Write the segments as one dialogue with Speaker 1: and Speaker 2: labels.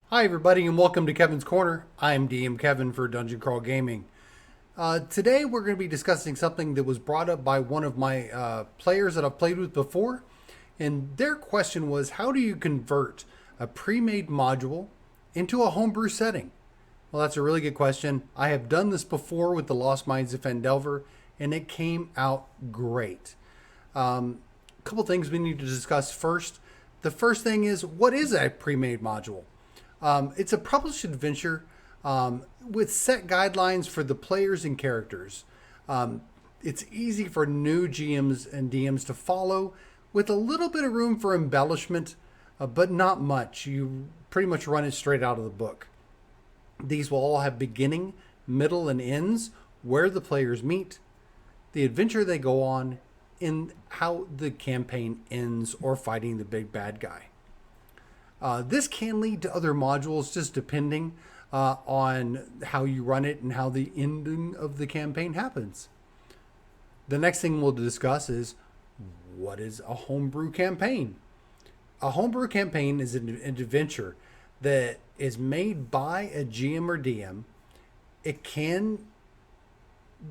Speaker 1: Hi, everybody, and welcome to Kevin's Corner. I'm DM Kevin for Dungeon Crawl Gaming. Today, we're going to be discussing something that was brought up by one of my players that I've played with before. And their question was, how do you convert a pre made module into a homebrew setting? Well, that's a really good question. I have done this before with the Lost Mines of Fendelver, and it came out great. A couple things we need to discuss first. The first thing is, what is a pre made module? It's a published adventure with set guidelines for the players and characters. It's easy for new GMs and DMs to follow with a little bit of room for embellishment, but not much. You pretty much run it straight out of the book. These will all have beginning, middle, and ends, where the players meet, the adventure they go on, and how the campaign ends or fighting the big bad guy. This can lead to other modules just depending on how you run it and how the ending of the campaign happens. The next thing we'll discuss is, what is a homebrew campaign? A homebrew campaign is an adventure that is made by a GM or DM. It can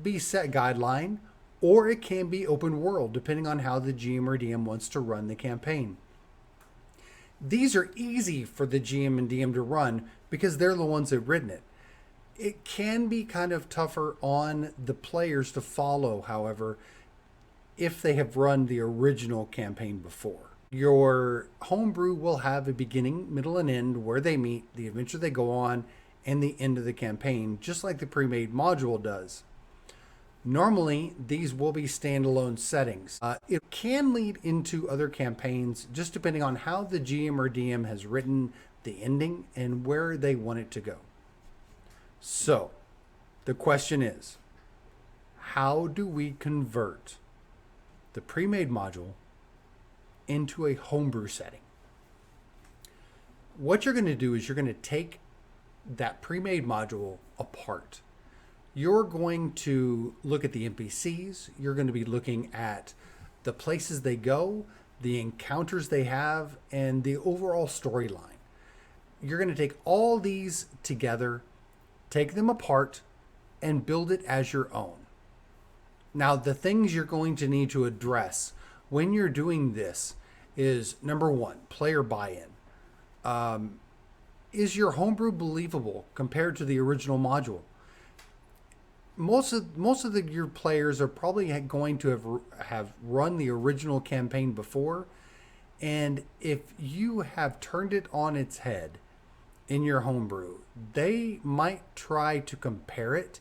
Speaker 1: be set guideline or it can be open world depending on how the GM or DM wants to run the campaign. These are easy for the GM and DM to run because they're the ones that have written it. It can be kind of tougher on the players to follow, however, if they have run the original campaign before. Your homebrew will have a beginning, middle, and end where they meet, the adventure they go on, and the end of the campaign, just like the pre-made module does. Normally, these will be standalone settings. It can lead into other campaigns just depending on how the GM or DM has written the ending and where they want it to go. So, the question is, how do we convert the pre-made module into a homebrew setting? What you're going to do is you're going to take that pre-made module apart. You're going to look at the NPCs. You're going to be looking at the places they go, the encounters they have, and the overall storyline. You're going to take all these together, take them apart, and build it as your own. Now, the things you're going to need to address when you're doing this is, number one, player buy-in. Is your homebrew believable compared to the original module? Most of your players are probably going to have run the original campaign before, and if you have turned it on its head in your homebrew, they might try to compare it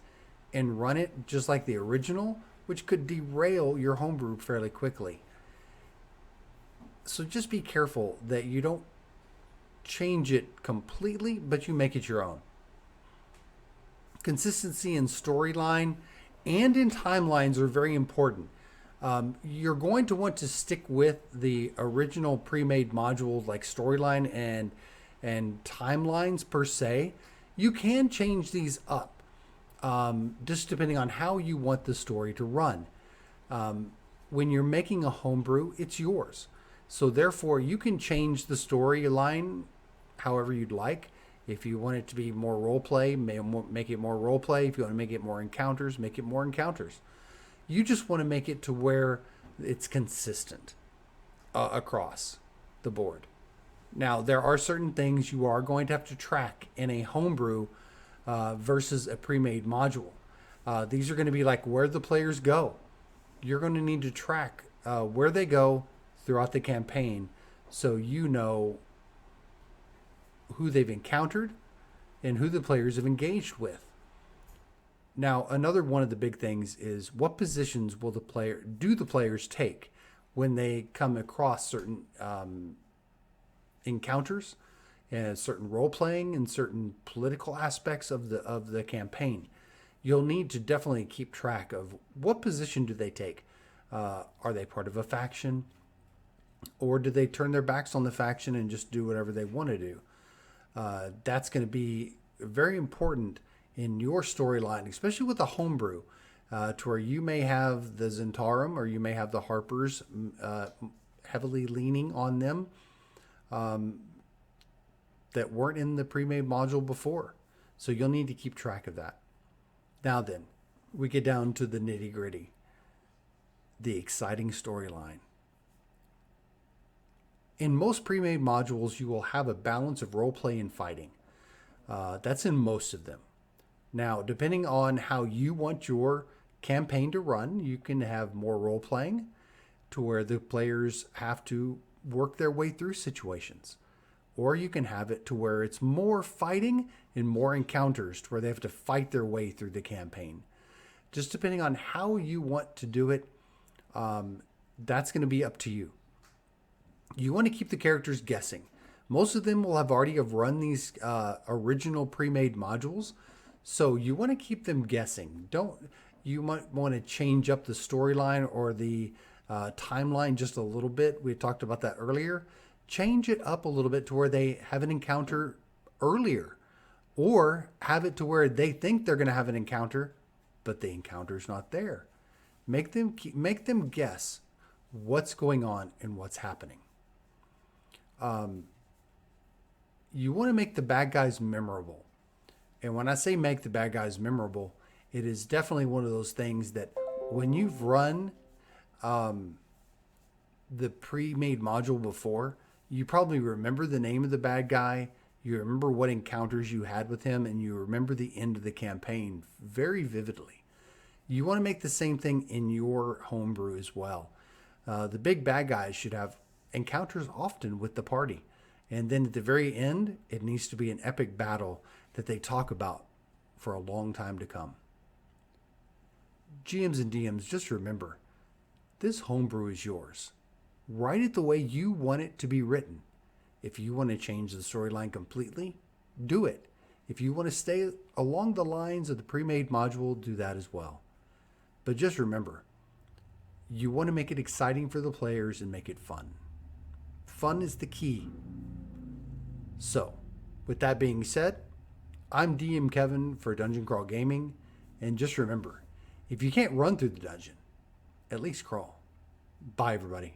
Speaker 1: and run it just like the original, which could derail your homebrew fairly quickly. So just be careful that you don't change it completely, but you make it your own. Consistency in storyline and in timelines are very important. You're going to want to stick with the original pre-made module like storyline and timelines per se. You can change these up just depending on how you want the story to run. When you're making a homebrew, it's yours. So therefore, you can change the storyline however you'd like. If you want it to be more role play, make it more role play. If you want to make it more encounters, make it more encounters. You just want to make it to where it's consistent across the board. Now, there are certain things you are going to have to track in a homebrew versus a pre-made module. These are going to be like where the players go. You're going to need to track where they go throughout the campaign so you know who they've encountered and who the players have engaged with. Now, another one of the big things is what positions will the players take when they come across certain encounters and certain role playing and certain political aspects of the campaign. You'll need to definitely keep track of what position do they take. Are they part of a faction, or do they turn their backs on the faction and just do whatever they want to do? That's going to be very important in your storyline, especially with a homebrew, to where you may have the Zentarum or you may have the Harpers heavily leaning on them. that weren't in the pre-made module before. So you'll need to keep track of that. Now then, we get down to the nitty-gritty. The exciting storyline. In most pre-made modules, you will have a balance of roleplay and fighting. That's in most of them. Now, depending on how you want your campaign to run, you can have more role-playing to where the players have to work their way through situations. Or you can have it to where it's more fighting and more encounters to where they have to fight their way through the campaign. Just depending on how you want to do it, that's going to be up to you. You want to keep the characters guessing. Most of them will have already run these original pre-made modules, so you want to keep them guessing. You might want to change up the storyline or the timeline just a little bit. We talked about that earlier. Change it up a little bit to where they have an encounter earlier, or have it to where they think they're going to have an encounter, but the encounter's not there. Make them guess what's going on and what's happening. You want to make the bad guys memorable. And when I say make the bad guys memorable, it is definitely one of those things that when you've run the pre-made module before, you probably remember the name of the bad guy, you remember what encounters you had with him, and you remember the end of the campaign very vividly. You want to make the same thing in your homebrew as well. The big bad guys should have encounters often with the party. And then at the very end, it needs to be an epic battle that they talk about for a long time to come. GMs and DMs, just remember, this homebrew is yours. Write it the way you want it to be written. If you want to change the storyline completely, do it. If you want to stay along the lines of the pre-made module, do that as well. But just remember, you want to make it exciting for the players and make it fun. Fun is the key. So, with that being said, I'm DM Kevin for Dungeon Crawl Gaming, and just remember, if you can't run through the dungeon, at least crawl. Bye, everybody.